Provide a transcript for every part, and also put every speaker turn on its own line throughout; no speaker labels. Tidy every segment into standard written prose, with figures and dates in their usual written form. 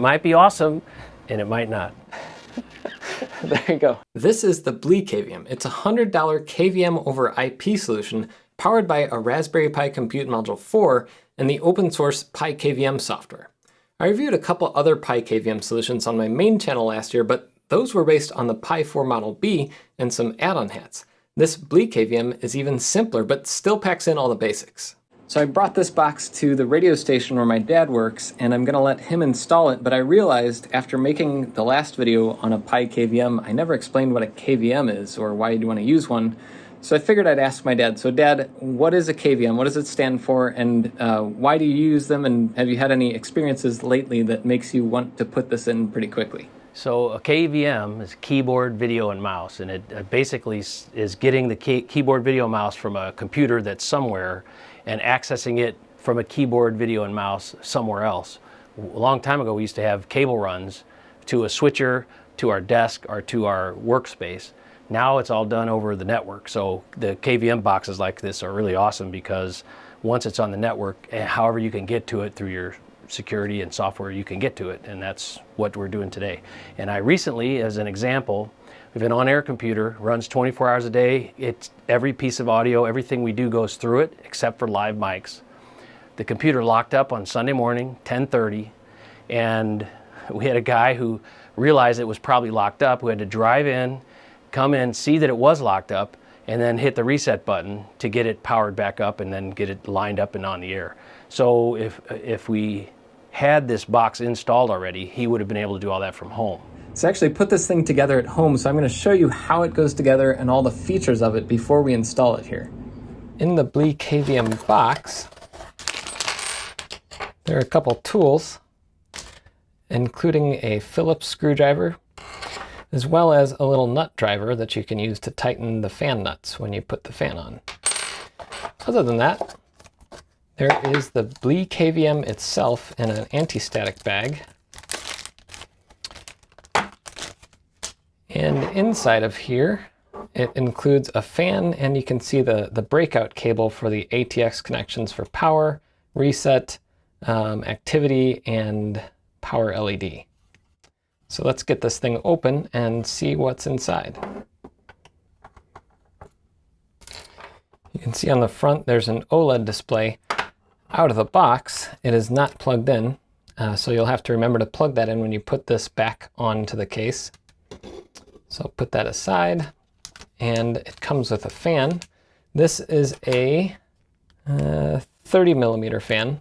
It might be awesome, and it might not.
There you go. This is the BliKVM. It's a $100 KVM over IP solution powered by a Raspberry Pi Compute Module 4 and the open source PiKVM software. I reviewed a couple other PiKVM solutions on my main channel last year, but those were based on the Pi 4 Model B and some add-on hats. This BliKVM is even simpler, but still packs in all the basics. So I brought this box to the radio station where my dad works, and I'm gonna let him install it, but I realized after making the last video on a PiKVM, I never explained what a KVM is or why you'd wanna use one. So I figured I'd ask my dad. So Dad, what is a KVM? What does it stand for? And why do you use them? And have you had any experiences lately that makes you want to put this in pretty quickly?
So a KVM is keyboard, video, and mouse, and it basically is getting the keyboard, video, mouse from a computer that's somewhere and accessing it from a keyboard, video, and mouse somewhere else. A long time ago, we used to have cable runs to a switcher, to our desk, or to our workspace. Now it's all done over the network. So the KVM boxes like this are really awesome because once it's on the network, however you can get to it through your security and software, you can get to it, and that's what we're doing today. And I recently, as an example, we have an on-air computer, runs 24 hours a day. It's every piece of audio, everything we do goes through it, except for live mics. The computer locked up on Sunday morning, 10:30, and we had a guy who realized it was probably locked up, who had to drive in, come in, see that it was locked up, and then hit the reset button to get it powered back up and then get it lined up and on the air. So if we had this box installed already, he would have been able to do all that from home.
So I actually put this thing together at home, so I'm going to show you how it goes together and all the features of it before we install it here. In the BliKVM box, there are a couple tools, including a Phillips screwdriver, as well as a little nut driver that you can use to tighten the fan nuts when you put the fan on. Other than that, there is the BliKVM itself in an anti-static bag. And inside of here, it includes a fan, and you can see the breakout cable for the ATX connections for power, reset, activity, and power LED. So let's get this thing open and see what's inside. You can see on the front there's an OLED display. Out of the box, it is not plugged in, so you'll have to remember to plug that in when you put this back onto the case. So put that aside, and it comes with a fan. This is a 30 millimeter fan,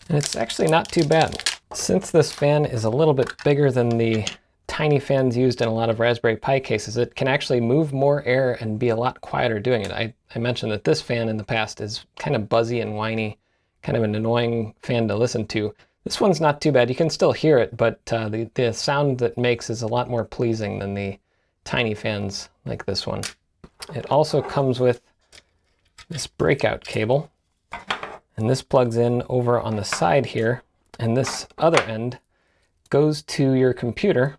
and it's actually not too bad. Since this fan is a little bit bigger than the tiny fans used in a lot of Raspberry Pi cases, it can actually move more air and be a lot quieter doing it. I mentioned that this fan in the past is kind of buzzy and whiny, kind of an annoying fan to listen to. This one's not too bad. You can still hear it, but the sound that it makes is a lot more pleasing than the tiny fans like this one. It also comes with this breakout cable, and this plugs in over on the side here, and this other end goes to your computer,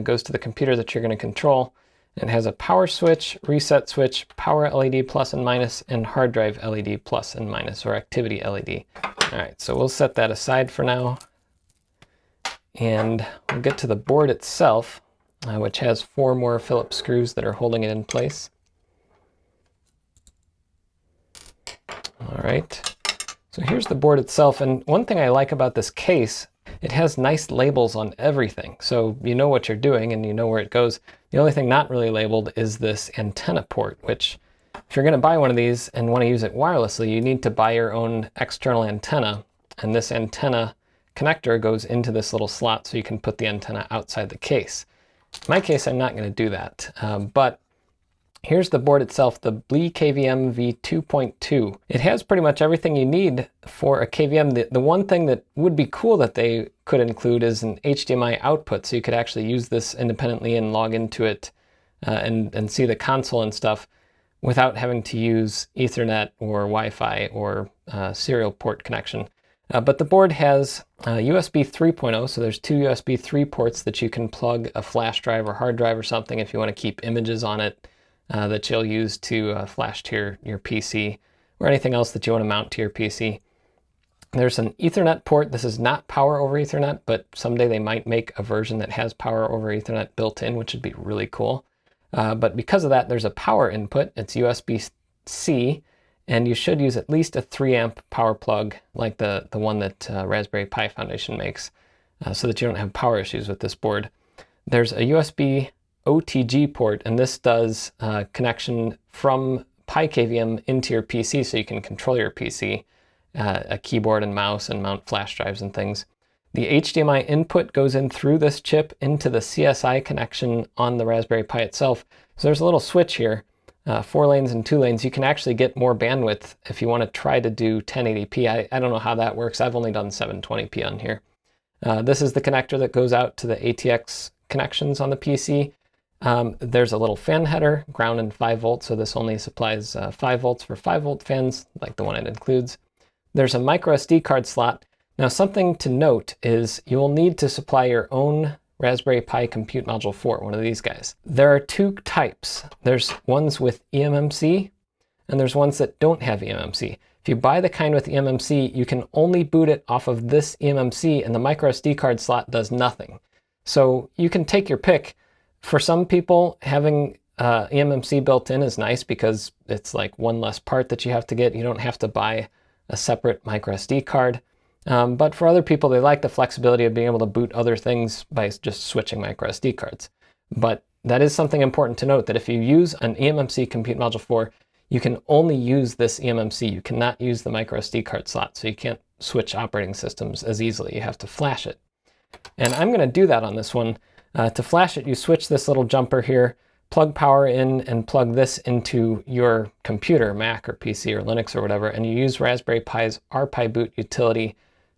goes to the computer that you're going to control. It has a power switch, reset switch, power LED plus and minus, and hard drive LED plus and minus, or activity LED. All right, so we'll set that aside for now. And we'll get to the board itself, which has 4 more Phillips screws that are holding it in place. All right, so here's the board itself. And one thing I like about this case, it has nice labels on everything. So you know what you're doing and you know where it goes. The only thing not really labeled is this antenna port, which if you're going to buy one of these and want to use it wirelessly, you need to buy your own external antenna. And this antenna connector goes into this little slot so you can put the antenna outside the case. In my case, I'm not going to do that. But here's the board itself, the BliKVM V2.2. It has pretty much everything you need for a KVM. The one thing that would be cool that they could include is an HDMI output, so you could actually use this independently and log into it and see the console and stuff without having to use Ethernet or Wi-Fi or serial port connection. But the board has USB 3.0, so there's 2 USB 3 ports that you can plug a flash drive or hard drive or something if you want to keep images on it that you'll use to flash to your PC or anything else that you want to mount to your PC. There's an Ethernet port. This is not power over Ethernet, but someday they might make a version that has power over Ethernet built in, which would be really cool. But because of that, there's a power input. It's USB-C, and you should use at least a 3 amp power plug like the one that Raspberry Pi Foundation makes, so that you don't have power issues with this board. There's a USB OTG port, and this does connection from PiKVM into your PC so you can control your PC, a keyboard and mouse, and mount flash drives and things. The HDMI input goes in through this chip into the CSI connection on the Raspberry Pi itself. So there's a little switch here, 4 lanes and 2 lanes. You can actually get more bandwidth if you want to try to do 1080p. I don't know how that works. I've only done 720p on here. This is the connector that goes out to the ATX connections on the PC. There's a little fan header, ground and 5 volts, so this only supplies 5 volts for 5 volt fans, like the one it includes. There's a micro SD card slot. Now, something to note is you will need to supply your own Raspberry Pi Compute Module 4, one of these guys. There are 2 types. There's ones with eMMC, and there's ones that don't have eMMC. If you buy the kind with eMMC, you can only boot it off of this eMMC, and the micro SD card slot does nothing. So you can take your pick. For some people, having eMMC built in is nice because it's like one less part that you have to get. You don't have to buy a separate micro SD card. But for other people, they like the flexibility of being able to boot other things by just switching micro SD cards. But that is something important to note, that if you use an eMMC Compute Module 4, you can only use this eMMC. You cannot use the micro SD card slot, so you can't switch operating systems as easily. You have to flash it. And I'm going to do that on this one. To flash it, you switch this little jumper here, plug power in, and plug this into your computer, Mac or PC or Linux or whatever, and you use Raspberry Pi's rpiboot utility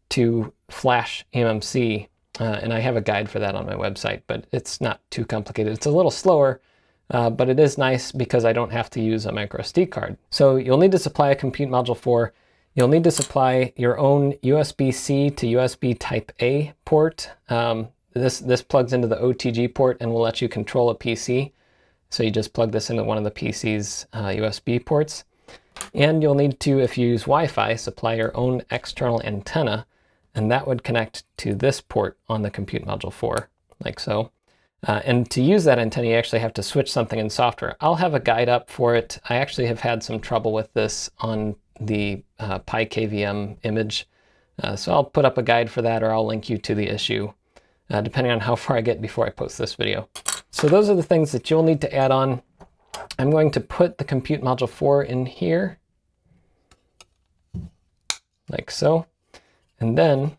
to flash eMMC. And I have a guide for that on my website, but it's not too complicated. It's a little slower, but it is nice because I don't have to use a micro SD card. So you'll need to supply a Compute Module 4. You'll need to supply your own USB-C to USB Type-A port. This plugs into the OTG port and will let you control a PC. So you just plug this into one of the PC's USB ports. And you'll need to, if you use Wi-Fi, supply your own external antenna, and that would connect to this port on the Compute Module 4, like so. And to use that antenna, you actually have to switch something in software. I'll have a guide up for it. I actually have had some trouble with this on the PiKVM image. So I'll put up a guide for that, or I'll link you to the issue, depending on how far I get before I post this video. So those are the things that you'll need to add on. I'm going to put the Compute Module 4 in here, like so. And then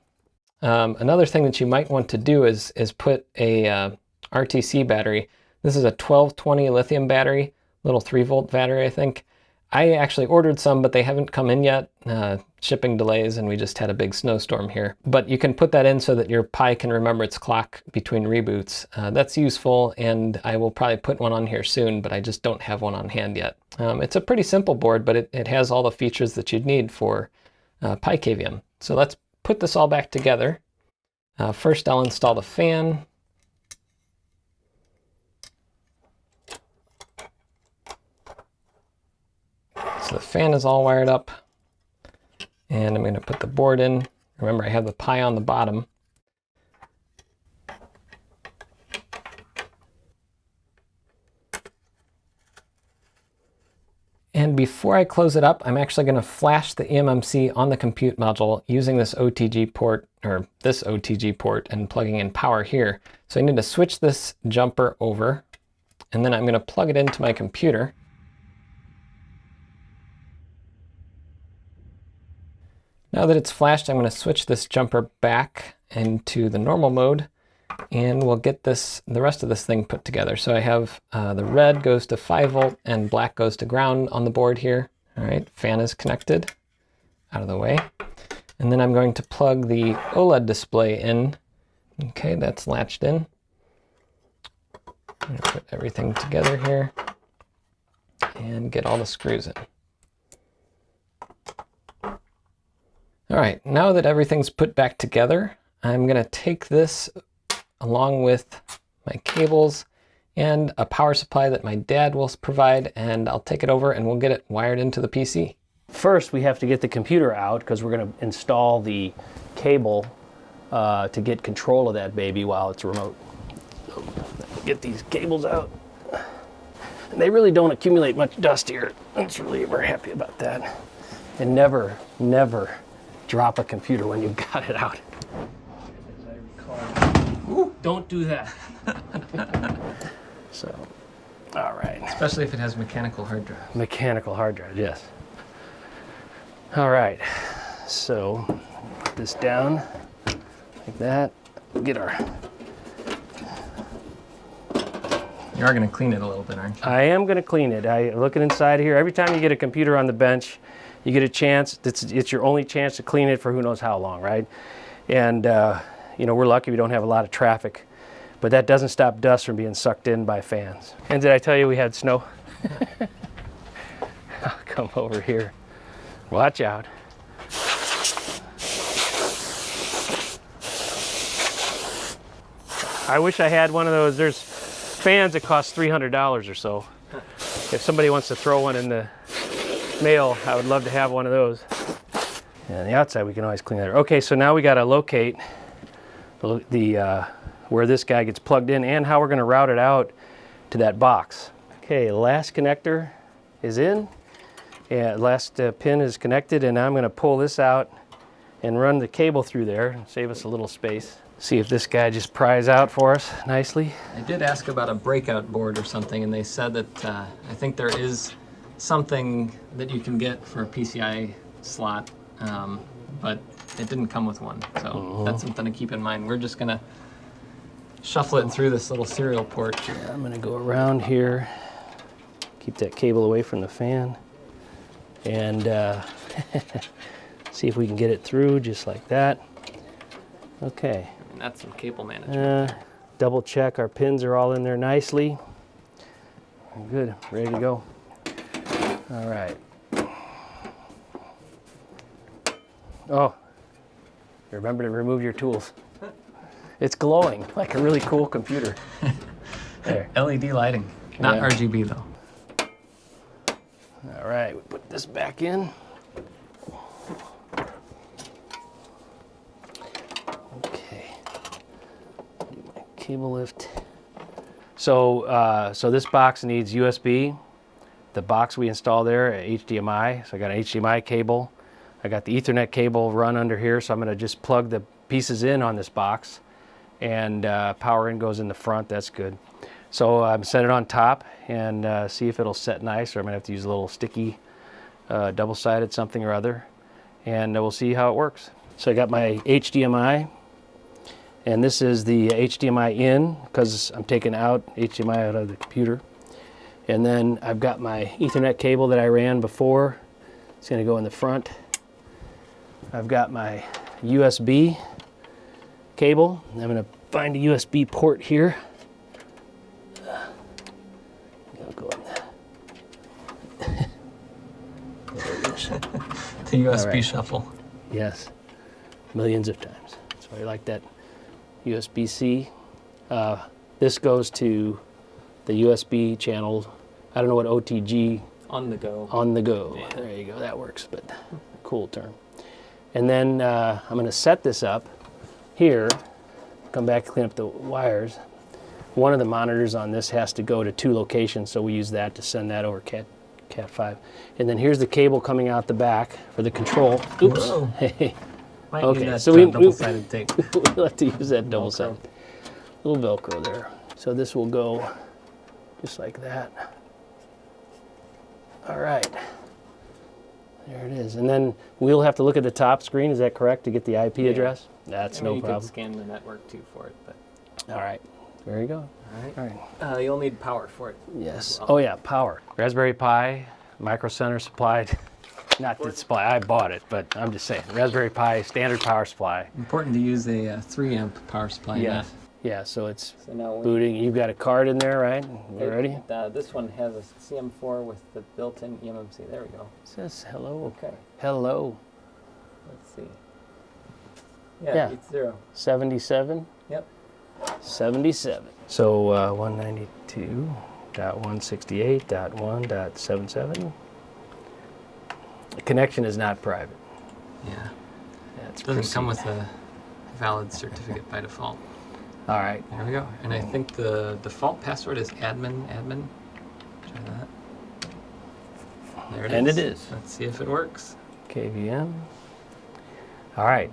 another thing that you might want to do is put a RTC battery. This is a 1220 lithium battery, little 3-volt battery, I think. I actually ordered some, but they haven't come in yet. Shipping delays, and we just had a big snowstorm here. But you can put that in so that your Pi can remember its clock between reboots. That's useful, and I will probably put one on here soon, but I just don't have one on hand yet. It's a pretty simple board, but it has all the features that you'd need for PiKVM. So let's put this all back together. First, I'll install the fan. So the fan is all wired up, and I'm going to put the board in. Remember, I have the Pi on the bottom. And before I close it up, I'm actually going to flash the eMMC on the Compute Module using this OTG port, or this OTG port, and plugging in power here. So I need to switch this jumper over, and then I'm going to plug it into my computer. Now that it's flashed, I'm going to switch this jumper back into the normal mode, and we'll get the rest of this thing put together. So I have the red goes to 5 volt and black goes to ground on the board here. All right, fan is connected, out of the way. And then I'm going to plug the OLED display in. Okay, that's latched in. I'm going to put everything together here and get all the screws in. All right, now that everything's put back together, I'm going to take this along with my cables and a power supply that my dad will provide, and I'll take it over and we'll get it wired into the PC.
first we have to get the computer out because we're going to install the cable to get control of that baby while it's remote. So, get these cables out. And they really don't accumulate much dust here. We're happy about that. And never, never drop a computer when you've got it out. As I recall. Ooh, don't do that. So, all right.
Especially if it has mechanical hard drive.
Mechanical hard drive, yes. All right. So, put this down like that. Get our...
You are going to clean it a little bit, aren't you?
I am going to clean it. Looking inside here, every time you get a computer on the bench, you get a chance. It's your only chance to clean it for who knows how long, right? And you know, we're lucky we don't have a lot of traffic, but that doesn't stop dust from being sucked in by fans. And did I tell you we had snow? I'll come over here. Watch out. I wish I had one of those. There's fans that cost $300 or so. If somebody wants to throw one in the mail, I would love to have one of those. And on the outside, we can always clean that. Okay, so now we got to locate the where this guy gets plugged in and how we're going to route it out to that box. Okay, last connector is in. Yeah, last pin is connected, and I'm going to pull this out and run the cable through there and save us a little space. See if this guy just pries out for us nicely.
I did ask about a breakout board or something, and they said that I think there is something that you can get for a PCI slot, but it didn't come with one. So that's something to keep in mind. We're just gonna shuffle it through this little serial port.
Yeah, I'm gonna go around here, keep that cable away from the fan, and see if we can get it through just like that. Okay.
And that's some cable management.
Double check our pins are all in there nicely. Good, ready to go. All right. Oh, remember to remove your tools. It's glowing like a really cool computer. There.
LED lighting, not RGB though.
All right, we put this back in. Cable lift. So this box needs USB. The box we installed there, HDMI. So I got an HDMI cable. I got the Ethernet cable run under here. So I'm going to just plug the pieces in on this box, and power in goes in the front. That's good. So I'm set it on top and see if it'll set nice. Or I'm going to have to use a little sticky, double-sided something or other, and we'll see how it works. So I got my HDMI. And this is the HDMI in, because I'm taking out HDMI out of the computer. And then I've got my Ethernet cable that I ran before. It's going to go in the front. I've got my USB cable. I'm going to find a USB port here. I'll go in there. There it is.
The USB
right.
shuffle.
Yes, millions of times. So I like that. USB-C. This goes to the USB channel. I don't know what OTG.
On the go.
On the go. Yeah. There you go. That works, but cool term. And then I'm going to set this up here. Come back, clean up the wires. One of the monitors on this has to go to 2 locations, so we use that to send that over Cat5. And then here's the cable coming out the back for the control. Oops. Hey.
Might
Okay,
need that,
so we
double-sided tape.
We'll have to use that double-sided. Little Velcro there. So this will go just like that. All right. There it is. And then we'll have to look at the top screen, is that correct, to get the IP address? That's no problem.
You could scan the network too for it, but.
All right. There you go.
All right. You'll need power for it.
Yes. Well. Oh yeah, power. Raspberry Pi, Micro Center supplied. Not the supply, I bought it, but I'm just saying. Raspberry Pi, standard power supply.
Important to use a 3 amp power supply.
Yeah. Yeah, so it's
now
booting. You've got a card in there, right? You ready?
This one has a CM4 with the built-in eMMC. There we go.
It says hello.
Okay.
Hello.
Let's see. Yeah. It's 0.
77?
Yep.
77. So 192.168.1.77. The connection is not private.
Yeah.
That's
It doesn't come with a valid certificate by default.
All right.
There we go. And I think the default password is admin. Try that. There it is.
And it is.
Let's see if it works.
KVM. All right.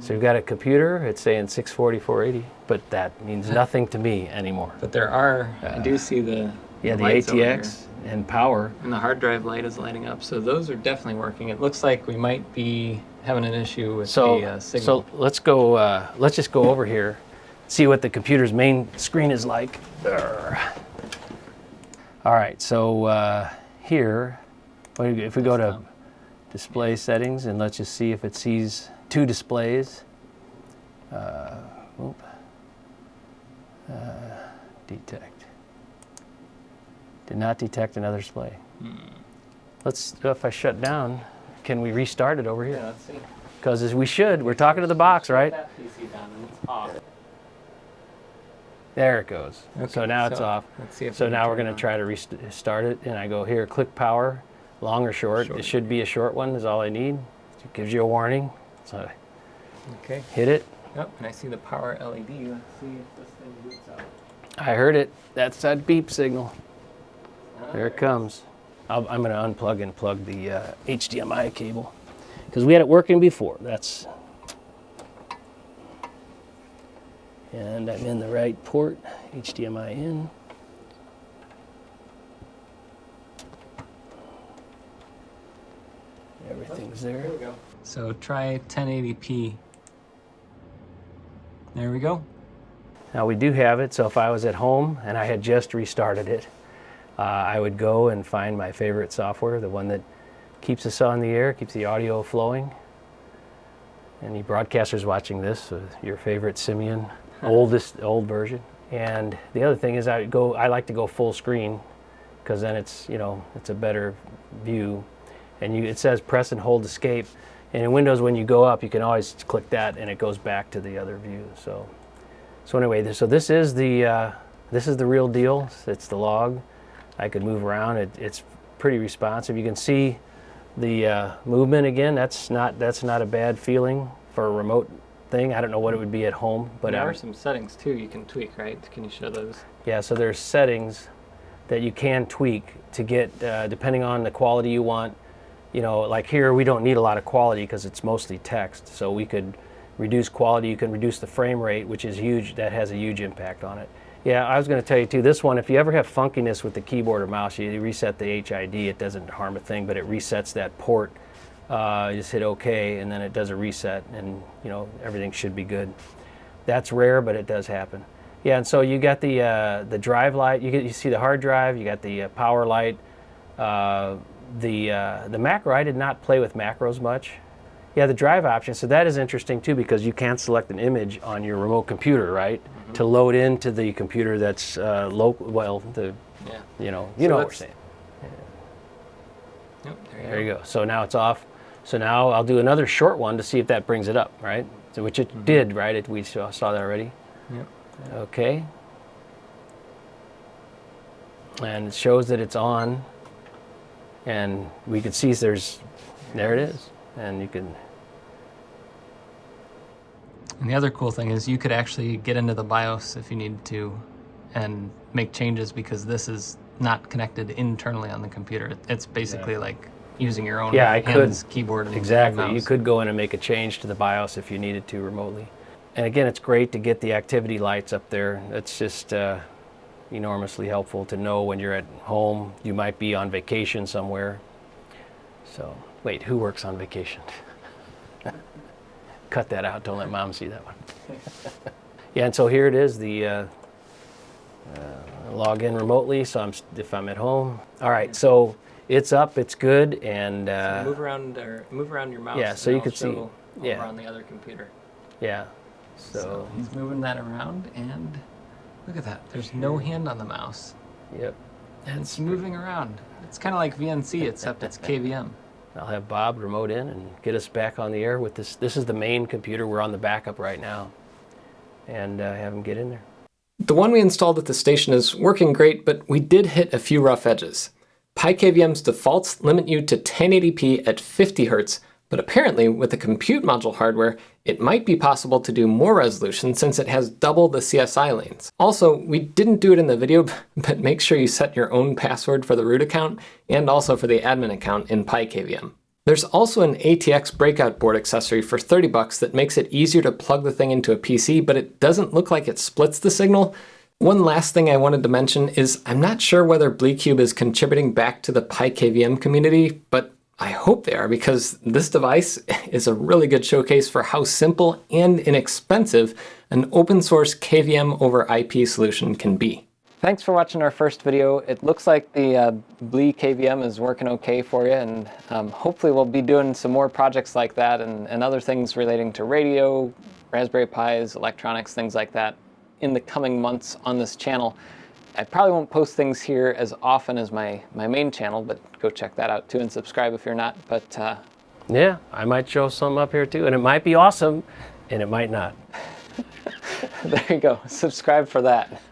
So we've got a computer. It's saying 640/480, but that means nothing to me anymore.
But there are, I do see the lights over
ATX and power.
here. And the hard drive light is lighting up. So those are definitely working. It looks like we might be having an issue with the signal.
So let's go. Let's just go over here, see what the computer's main screen is like. Urgh. All right. So here, if we go to display settings, and let's just see if it sees two displays. Detect. Did not detect another display. Let's. If I shut down, can we restart it over here?
Yeah, let's see.
Because as we should, we're talking to the box, right?
That PC down and it's off.
There it goes.
Okay,
So now it's off.
Let's see if
So
we can
now we're
turn
going
it
to try to restart it, and I go here, click power, long or short.
Short.
It should be a short one is all I need. It gives you a warning. So
on. Okay.
hit it.
Yep, and I see the power LED. Let's see if this thing boots out.
I heard it. That's that beep signal. There it comes. I'm going to unplug and plug the HDMI cable because we had it working before. And I'm in the right port, HDMI in. Everything's there.
There we go. So try 1080p. There we go.
Now we do have it, so if I was at home and I had just restarted it, I would go and find my favorite software, the one that keeps us on the air, keeps the audio flowing. Any broadcasters watching this, your favorite Simian, old version. And the other thing is I like to go full screen because then it's a better view. And it says press and hold escape. And in Windows, when you go up, you can always click that and it goes back to the other view. So anyway, so this is the real deal. It's the log. I could move around. It's pretty responsive. You can see the movement again. That's not a bad feeling for a remote thing. I don't know what it would be at home, but
there are some settings too you can tweak, right? Can you show those?
Yeah. So there's settings that you can tweak to get depending on the quality you want. Like here we don't need a lot of quality because it's mostly text. So we could reduce quality. You can reduce the frame rate, which is huge. That has a huge impact on it. Yeah, I was going to tell you too, this one, if you ever have funkiness with the keyboard or mouse, you reset the HID, it doesn't harm a thing, but it resets that port. You just hit OK, and then it does a reset, and everything should be good. That's rare, but it does happen. Yeah, and so you got the drive light, you see the hard drive, you got the power light. The macro, I did not play with macros much. Yeah, the drive option, so that is interesting too because you can select an image on your remote computer, right? Mm-hmm. To load into the computer that's local, you know what we're saying. Yeah.
Yep,
there you go. So now it's off. So now I'll do another short one to see if that brings it up, right? So, which it did, right? We saw that already.
Yep.
Okay. And it shows that it's on. And we can see there it is. And you can.
And the other cool thing is you could actually get into the BIOS if you needed to and make changes because this is not connected internally on the computer. It's basically like using your own keyboard and
exactly.
mouse.
You could go in and make a change to the BIOS if you needed to remotely. And again, it's great to get the activity lights up there. It's just enormously helpful to know when you're at home. You might be on vacation somewhere. So, wait, who works on vacation? Cut that out. Don't let Mom see that one. Yeah, and so here it is, the log in remotely. So if I'm at home. All right, so it's up. It's good, and
so move around your mouse.
Yeah, so you can see.
Over on the other computer.
Yeah.
So he's moving that around, and look at that. There's no hand on the mouse.
Yep.
And it's moving around. It's kind of like VNC, except it's KVM.
I'll have Bob remote in and get us back on the air with this. This is the main computer. We're on the backup right now. And have him get in there.
The one we installed at the station is working great, but we did hit a few rough edges. PiKVM's defaults limit you to 1080p at 50 Hz, but apparently with the compute module hardware, it might be possible to do more resolution since it has double the CSI lanes. Also, we didn't do it in the video, but make sure you set your own password for the root account and also for the admin account in PiKVM. There's also an ATX breakout board accessory for 30 bucks that makes it easier to plug the thing into a PC, but it doesn't look like it splits the signal. One last thing I wanted to mention is I'm not sure whether BliKVM is contributing back to the PiKVM community, but I hope they are because this device is a really good showcase for how simple and inexpensive an open source KVM over IP solution can be. Thanks for watching our first video. It looks like the BliKVM is working okay for you, and hopefully we'll be doing some more projects like that and other things relating to radio, Raspberry Pis, electronics, things like that in the coming months on this channel. I probably won't post things here as often as my main channel, but go check that out too and subscribe if you're not. But
yeah, I might show some up here too, and it might be awesome, and it might not.
There you go. Subscribe for that.